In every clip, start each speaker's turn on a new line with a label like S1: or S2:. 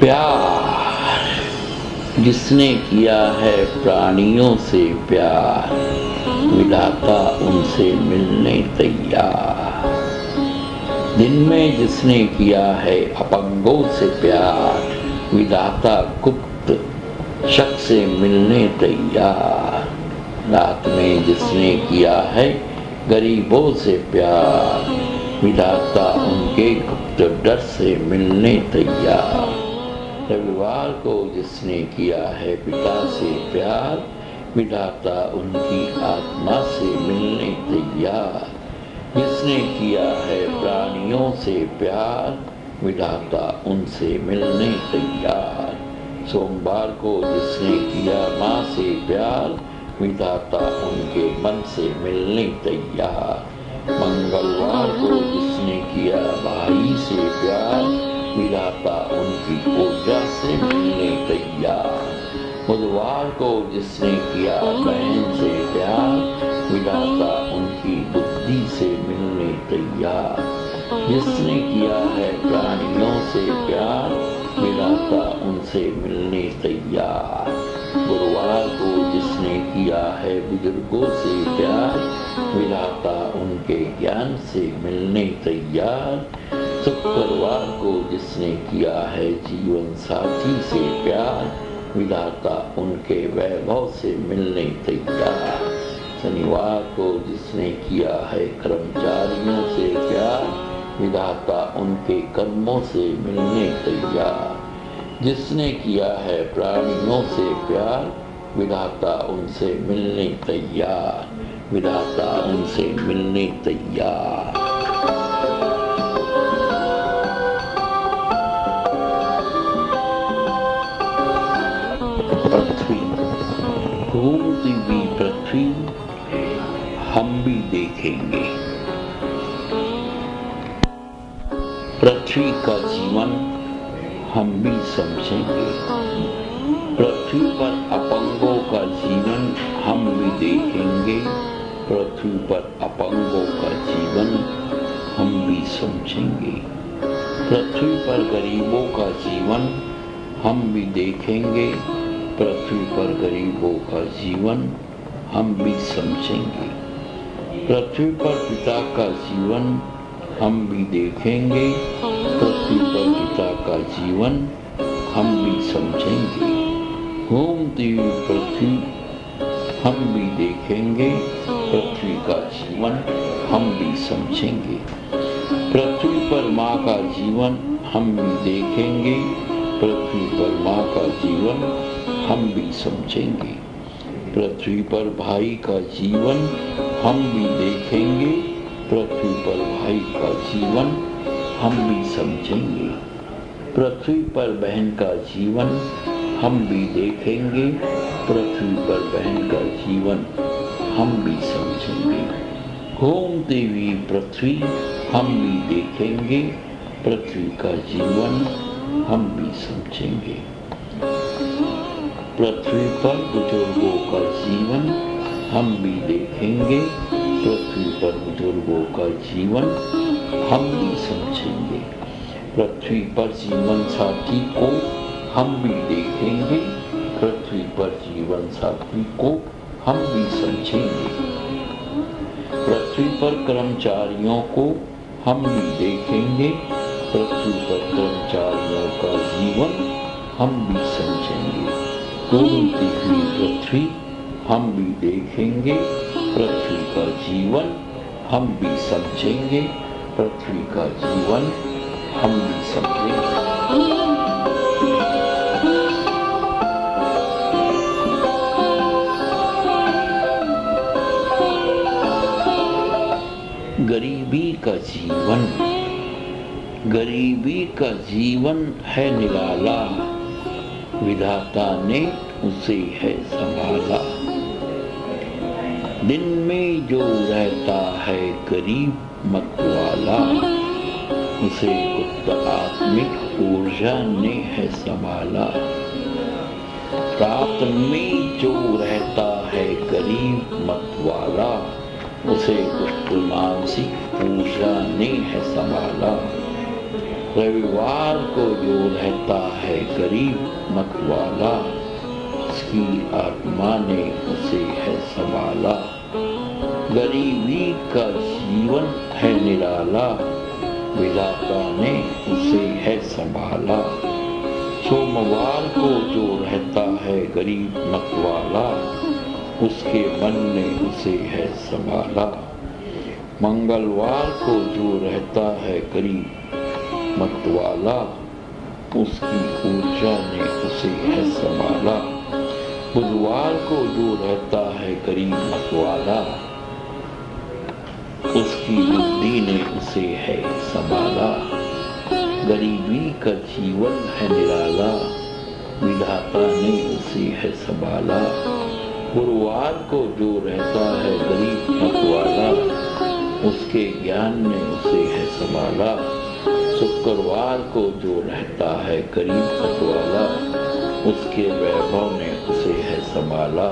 S1: प्यार जिसने किया है प्राणियों से प्यार, विधाता उनसे मिलने तैयार। दिन में जिसने किया है अपंगों से प्यार, विधाता गुप्त शक से मिलने तैयार। रात में जिसने किया है गरीबों से प्यार, विधाता उनके गुप्त डर से मिलने तैयार। रविवार को जिसने किया है पिता से प्यार, विधाता उनकी आत्मा से मिलने तैयार। जिसने किया है प्राणियों से प्यार, विधाता उनसे मिलने तैयार। सोमवार को जिसने किया माँ से प्यार, विधाता उनके मन से मिलने तैयार। मंगलवार को जिसने किया भाई से प्यार, विधाता उनकी ऊर्जा से मिलने तैयार। बुधवार को जिसने किया बहन से प्यार, विधाता उनकी बुद्धि से मिलने तैयार। जिसने किया है प्राणियों से प्यार, विधाता उनसे मिलने तैयार। गुरुवार को जिसने किया है बुजुर्गों से प्यार, विधाता उनके ज्ञान से मिलने तैयार। शुक्रवार को जिसने किया है जीवन साथी से प्यार, विधाता उनके वैभव से मिलने तैयार। शनिवार को जिसने किया है कर्मचारियों से प्यार, विधाता उनके कर्मों से मिलने तैयार। जिसने किया है प्राणियों से प्यार, विधाता उनसे मिलने तैयार। विधाता उनसे मिलने तैयार। पृथ्वी, घूमती हुई पृथ्वी हम भी देखेंगे। पृथ्वी का जीवन हम भी समझेंगे। पृथ्वी पर अपंगों का जीवन हम भी देखेंगे। पृथ्वी पर अपंगों का जीवन हम भी समझेंगे। पृथ्वी पर गरीबों का जीवन हम भी देखेंगे। पृथ्वी पर गरीबों का जीवन हम भी समझेंगे। पृथ्वी पर पिता का जीवन हम भी देखेंगे। पृथ्वी पर पिता का जीवन हम भी समझेंगे। घूमती हुई पृथ्वी हम भी देखेंगे। पृथ्वी का जीवन हम भी समझेंगे। पृथ्वी पर माँ का जीवन हम भी देखेंगे। पृथ्वी पर माँ का जीवन हम भी समझेंगे। पृथ्वी पर भाई का जीवन हम भी देखेंगे। पृथ्वी पर भाई का जीवन हम भी समझेंगे। पृथ्वी पर बहन का जीवन हम भी देखेंगे। पृथ्वी पर बहन का जीवन हम भी समझेंगे। घूमती हुई पृथ्वी हम भी देखेंगे। पृथ्वी का जीवन हम भी समझेंगे। पृथ्वी पर बुजुर्गों का जीवन हम भी देखेंगे। पृथ्वी पर बुजुर्गों का जीवन हम भी समझेंगे। पृथ्वी पर जीवन साथी को हम भी देखेंगे। पृथ्वी पर जीवन साथी को हम भी समझेंगे। पृथ्वी पर कर्मचारियों को हम भी देखेंगे। पृथ्वी पर कर्मचारियों का जीवन हम भी समझेंगे। घूमती हुई पृथ्वी हम भी देखेंगे। पृथ्वी का जीवन हम भी समझेंगे। पृथ्वी का जीवन हम भी समझेंगे। गरीबी का जीवन, गरीबी का जीवन है निराला, विधाता ने उसे है संभाला। दिन में जो रहता है गरीब मतवाला, उसे गुप्त आत्मिक ऊर्जा ने है संभाला। रात में जो रहता है गरीब मतवाला, उसे गुप्त मानसिक ऊर्जा ने है संभाला। रविवार को जो रहता है गरीब मत वाला, उसकी आत्मा ने उसे है संभाला। गरीबी का जीवन है निराला, विधाता ने उसे है संभाला। सोमवार को जो रहता है गरीब मत वाला, उसके मन ने उसे है संभाला। मंगलवार को जो रहता है गरीब मत वाला, उसकी ऊर्जा ने उसे है संभाला। बुधवार को जो रहता है गरीब मत वाला, उसकी बुद्धि ने उसे है संभाला। गरीबी का जीवन है निराला, विधाता ने उसे है संभाला। गुरुवार को जो रहता है गरीब मत वाला, उसके ज्ञान ने उसे है संभाला। शुक्रवार को जो रहता है गरीब मत वाला, उसके वैभव ने उसे है संभाला।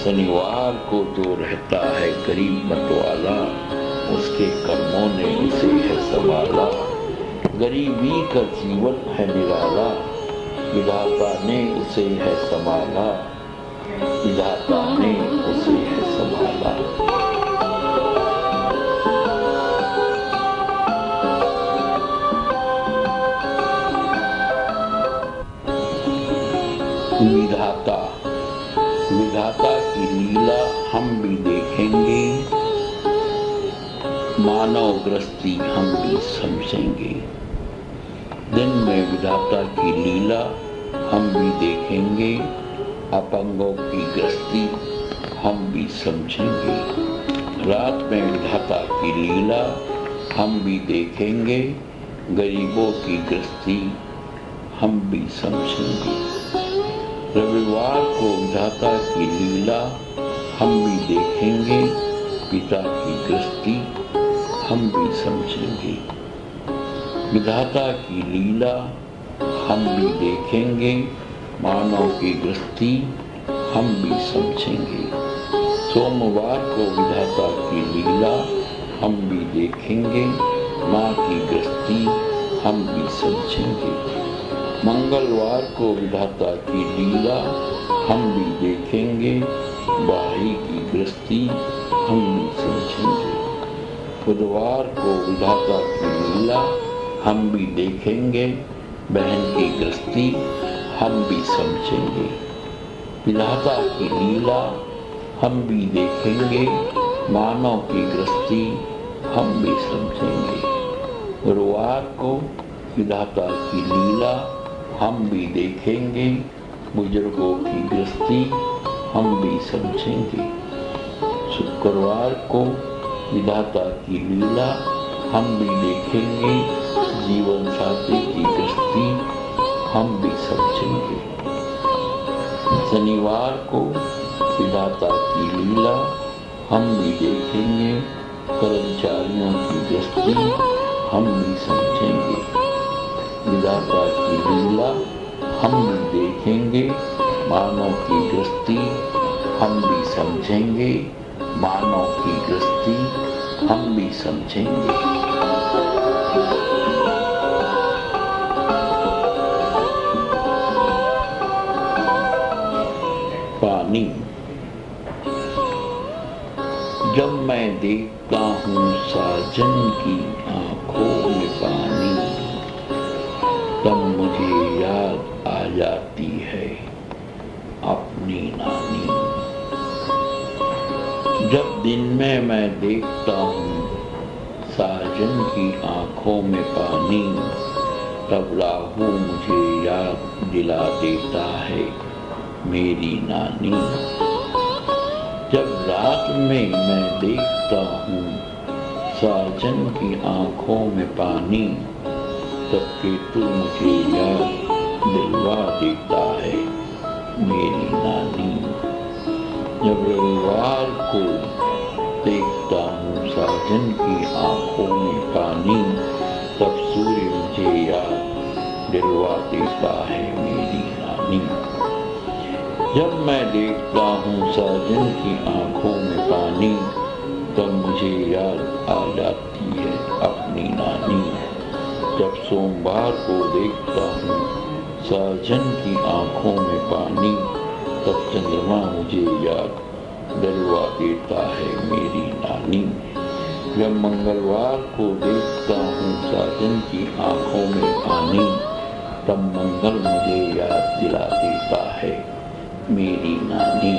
S1: शनिवार को जो रहता है गरीब मत वाला, उसके कर्मों ने उसे है संभाला। गरीबी का जीवन है निराला, विधाता ने उसे है संभाला। विधाता ने उसे है संभाला। विधाता, विधाता की लीला हम भी देखेंगे, मानव गृहस्थी हम भी समझेंगे। दिन में विधाता की लीला हम भी देखेंगे, अपंगों की गृहस्थी हम भी समझेंगे। रात में विधाता की लीला हम भी देखेंगे, गरीबों की गृहस्थी हम भी समझेंगे। रविवार को विधाता की लीला हम भी देखेंगे, पिता की गृहस्थी हम भी समझेंगे। विधाता की लीला हम भी देखेंगे, मानव की गृहस्थी हम भी समझेंगे। सोमवार को विधाता की लीला हम भी देखेंगे, माँ की गृहस्थी हम भी समझेंगे। मंगलवार को विधाता की लीला हम भी देखेंगे, भाई की गृहस्थी हम भी समझेंगे। बुधवार को विधाता की लीला हम भी देखेंगे, बहन की गृहस्थी हम भी समझेंगे। विधाता की लीला हम भी देखेंगे, मानव की गृहस्थी हम भी समझेंगे। गुरुवार को विधाता की लीला हम भी देखेंगे, बुजुर्गों की गृहस्थी हम भी समझेंगे। शुक्रवार को विधाता की लीला हम भी देखेंगे, जीवन साथी की गृहस्थी हम भी समझेंगे। शनिवार को विधाता की लीला हम भी देखेंगे, कर्मचारियों की गृहस्थी हम भी समझेंगे। विधाता की लीला हम भी देखेंगे, मानव की गृहस्थी हम भी समझेंगे। मानव की गृहस्थी हम भी समझेंगे। पानी, जब मैं देखता हूँ साजन की आंखों में पानी, तब मुझे याद आ जाती है अपनी नानी। जब दिन में मैं देखता हूँ साजन की आंखों में पानी, तब राहु मुझे याद दिला देता है मेरी नानी। जब रात में मैं देखता हूँ साजन की आंखों में पानी, तब केतु मुझे याद दिलवा देता है मेरी नानी। जब रविवार को देखता हूँ साजन की आंखों में पानी, तब सूर्य मुझे याद दिलवा देता है मेरी नानी। जब मैं देखता हूँ साजन की आंखों में पानी, तब मुझे याद आ जाती है अपनी नानी। जब सोमवार को देखता हूँ साजन की आंखों में पानी, तब चंद्रमा मुझे याद दिलवा देता है मेरी नानी। जब मंगलवार को देखता हूँ साजन की आंखों में पानी, तब मंगल मुझे याद दिला देता है मेरी नानी।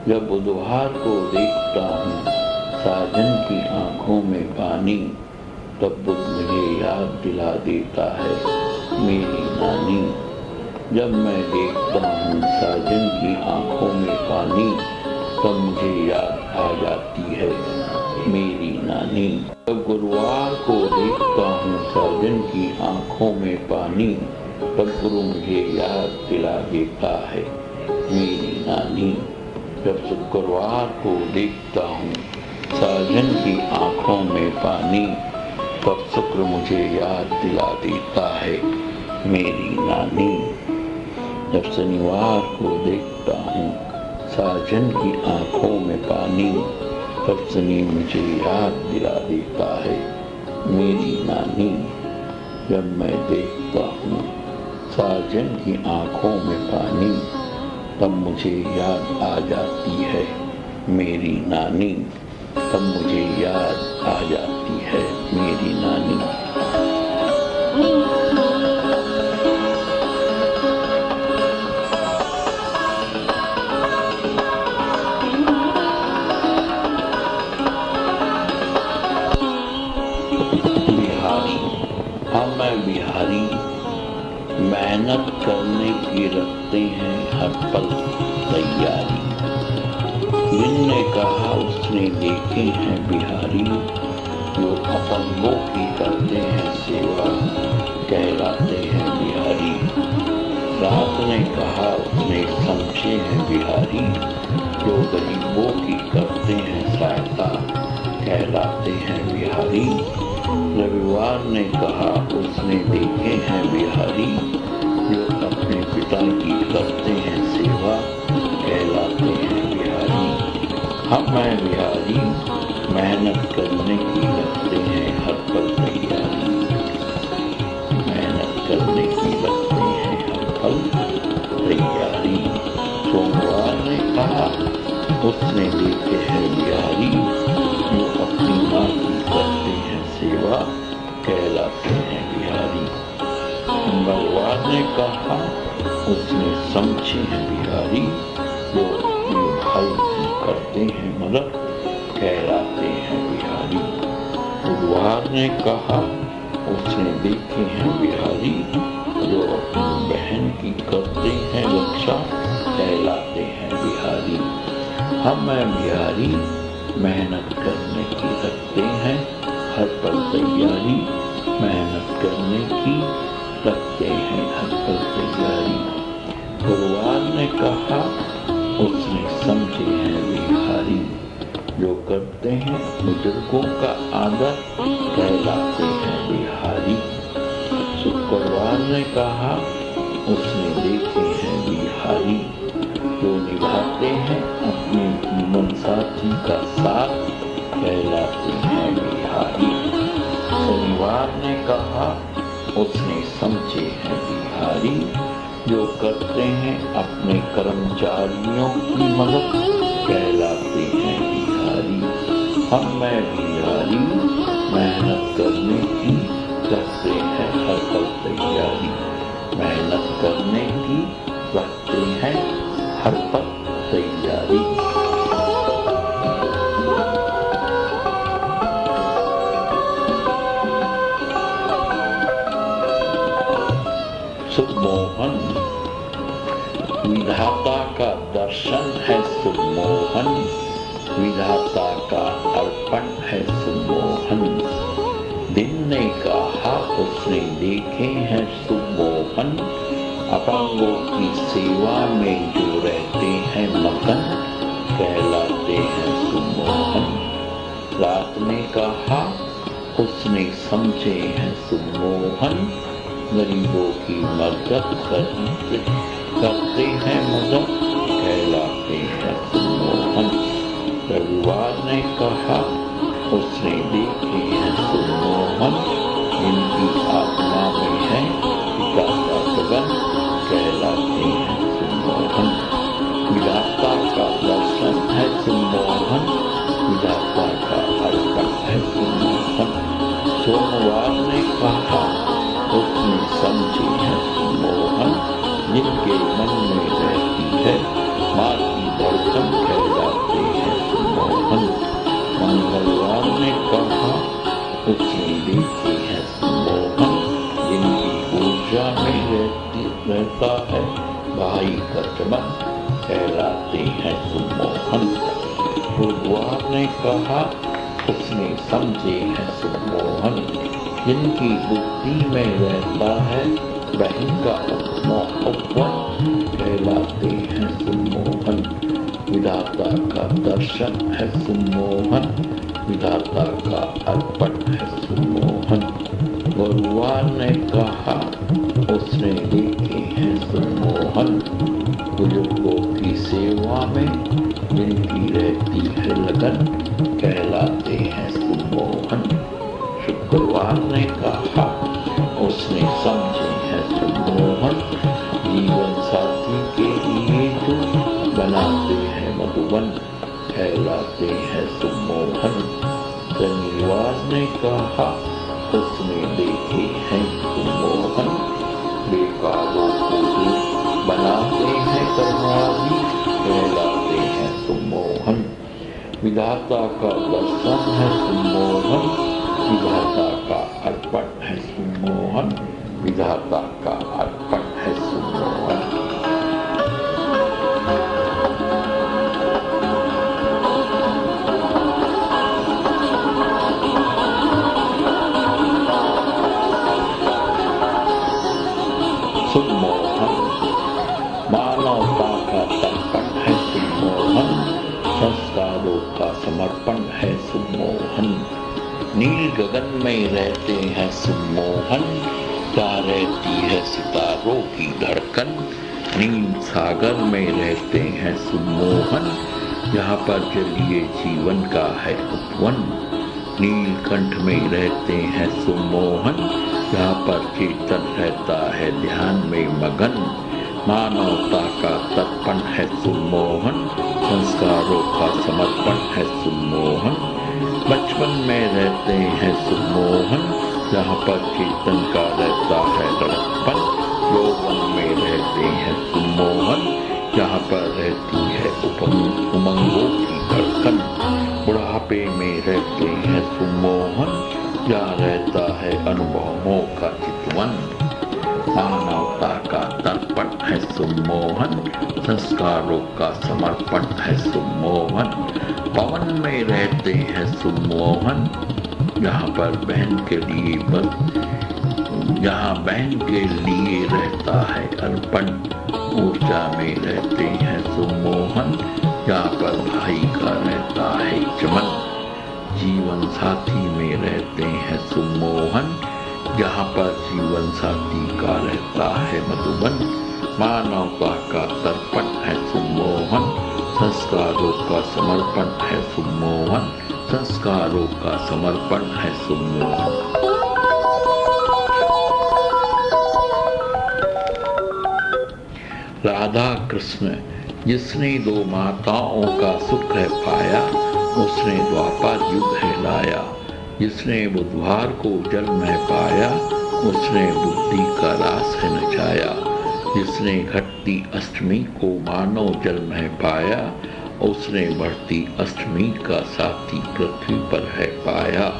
S1: जब बुधवार को देखता हूँ साजन की आंखों में पानी, तब बुध मुझे याद दिला देता है मेरी नानी। जब मैं देखता हूँ साजन की आंखों में पानी, तब मुझे याद आ जाती है मेरी नानी। जब गुरुवार को देखता हूँ साजन की आंखों में पानी, तब गुरु मुझे याद दिला देता है मेरी नानी। जब शुक्रवार को देखता हूँ साजन की आंखों में पानी, तब शुक्र मुझे याद दिला देता है मेरी नानी। जब शनिवार को देखता हूँ साजन की आंखों में पानी, तब शनि मुझे याद दिला देता है मेरी नानी। जब मैं देखता हूँ साजन की आंखों में पानी, तब मुझे याद आ जाती है मेरी नानी। तब मुझे याद आ जाती है मेरी नानी। बिहारी, हाँ मैं बिहारी, मेहनत करने की रखते हैं हर पल तैयारी। जिनने कहा उसने देखे हैं बिहारी, जो अपंगों की करते हैं सेवा कहलाते हैं बिहारी। रात ने कहा उसने समझे हैं बिहारी, जो गरीबों की करते हैं सहायता कहलाते हैं बिहारी। रविवार ने कहा उसने देखे हैं बिहारी, जो अपने पिता की करते हैं सेवा कहलाते हैं बिहारी। हम मैं बिहारी, मेहनत करने की रखते हैं हर पल तैयारी। मेहनत करने की रखते हैं हर पल तैयारी। सोमवार ने कहा उसने देखे हैं बिहारी, जो अपनी माँ की करते हैं सेवा कहलाते हैं बिहारी। मंगलवार ने कहा उसने समझे हैं बिहारी, जो अपने भाई की करते हैं मदद कहलाते हैं बिहारी। बुधवार ने कहा उसने देखे हैं बिहारी, जो अपनी बहन की करते हैं रक्षा कहलाते हैं बिहारी। हम मैं बिहारी, मेहनत करने की रखते हैं हर पल तैयारी। मेहनत करने की रखते हैं हर पल तैयारी। गुरुवार ने कहा उसने समझे हैं बिहारी, जो करते हैं बुजुर्गों का आदर कहलाते हैं बिहारी। शुक्रवार ने कहा उसने देखे हैं बिहारी, जो निभाते हैं अपने जीवन साथी का साथ कहलाते हैं बिहारी। शनिवार ने कहा उसने समझे हैं बिहारी, जो करते हैं अपने कर्मचारियों की मदद कहलाते हैं बिहारी। हम मैं बिहारी, मेहनत करने की रखते हैं हर पल तैयारी। मेहनत करने की रखते हैं हर पल तैयारी। सुमोहन, विधाता का दर्शन है सुमोहन, विधाता का अर्पण है सुमोहन। दिन ने कहा उसने देखे हैं सुमोहन, अपंगों की सेवा में जो रहते हैं मगन कहलाते हैं सुमोहन। रात ने कहा उसने समझे हैं सुमोहन, गरीबों की मदद करते हैं मदद कहलाते हैं सुमोहन। रविवार ने कहा उसने देखे हैं सुमोहन, जिनकी आत्मा में है पिता का गगन कहलाते हैं सम्मोहन। विधाता का दर्शन है सम्मोहन, विधाता का अर्पण है सम्मोहन। सोमवार ने कहा उसने समझी है सम्मोहन, जिनके मन में रहती है माँ की धड़कन कहलाते हैं सम्मोहन। मंगलवार ने कहा उसने देखी है सम्मोहन, जिनकी ऊर्जा में रहता है भाई का चमन कहलाते हैं सम्मोहन। बुधवार ने कहा उसने समझे है सम्मोहन, जिनकी बुद्धि में रहता है बहन का उपवन कहलाते हैं सम्मोहन। विधाता का दर्शन है सम्मोहन, विधाता का अर्पण है सम्मोहन। गुरुवार ने कहा उसने देखे हैं सम्मोहन, बुजुर्गों की सेवा में जिनकी रहती है लगन कहलाते हैं सम्मोहन। शुक्रवार ने कहा उसने समझे हैं सम्मोहन, जीवन साथी के लिए जो बनाते हैं मधुबन कहलाते हैं सम्मोहन। शनिवार ने कहा उसने देखे हैं सम्मोहन, बेकारों को जो बनाते हैं कर्मवादी कहलाते हैं सम्मोहन। विधाता का दर्शन है सम्मोहन, विधाता का अर्पण है सम्मोहन, विधाता का अर्पण है सम्मोहन। सम्मोहन मानवता का तर्पण है सम्मोहन, संस्कारों का समर्पण है सम्मोहन। नील गगन में रहते हैं सम्मोहन, क्या रहती है सितारों की धड़कन। नील सागर में रहते हैं सम्मोहन, यहाँ पर जलीय जीवन का है उपवन। नीलकंठ में रहते हैं सम्मोहन, यहाँ पर चेतन रहता है ध्यान में मगन। मानवता का तर्पण है सम्मोहन, संस्कारों का समर्पण है सम्मोहन। बचपन में रहते हैं सम्मोहन, जहाँ पर चेतन का रहता है लड़कपन। यौवन में रहते हैं सम्मोहन, जहाँ पर रहती है उमंगों की धड़कन। बुढ़ापे में रहते हैं सम्मोहन, जहाँ रहता है अनुभवों का चितवन। मानवता का तर्पण है सम्मोहन, संस्कारों का समर्पण है सम्मोहन। पवन में रहते हैं सम्मोहन, जहाँ पर बहन के लिए जहाँ बहन के लिए रहता है अर्पण। ऊर्जा में रहते हैं सम्मोहन, जहाँ पर भाई का रहता है चमन। जीवन साथी में रहते हैं सम्मोहन, जहाँ पर जीवन साथी का रहता है मधुबन। मानवता का तर्पण है सम्मोहन, संस्कारों का समर्पण है सम्मोहन, संस्कारों का समर्पण है सम्मोहन। राधा कृष्ण जिसने दो माताओं का सुख है पाया, उसने द्वापर युग है लाया। जिसने बुधवार को जल में पाया, उसने बुद्धि का रास है नचाया। जिसने घटती अष्टमी को मानव जल में पाया, उसने बढ़ती अष्टमी का साथी पृथ्वी पर है पाया।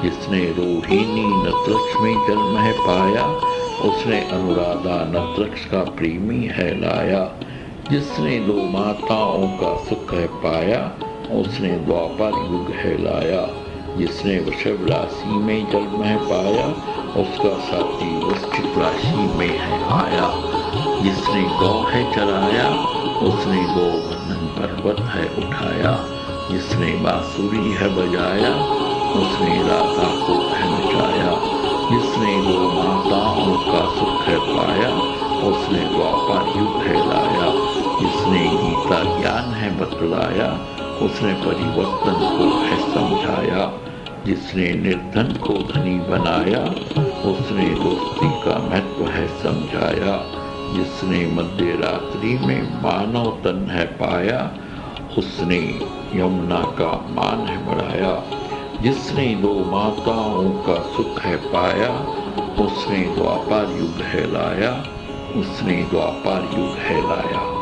S1: जिसने रोहिणी नतरक्ष में जल में पाया, उसने अनुराधा नतरक्ष का प्रेमी है लाया। जिसने दो माताओं का सुख है पाया, उसने द्वापर युग है लाया। जिसने वृषभ राशि में जल में पाया, उसका साथी वृश्चिक राशि में है आया। जिसने गौ है चराया, उसने गोवर्धन पर्वत है उठाया। जिसने बांसुरी है बजाया, उसने राधा को है नचाया। जिसने दो माताओं का सुख है पाया, उसने द्वापर युग है लाया। जिसने गीता ज्ञान है बतलाया, उसने परिवर्तन को है समझाया। जिसने निर्धन को धनी बनाया, उसने दोस्ती का महत्व है समझाया। जिसने मध्य रात्रि में मानव तन है पाया, उसने यमुना का मान है बढ़ाया। जिसने दो माताओं का सुख है पाया, उसने द्वापर युग है लाया, उसने द्वापर युग है लाया।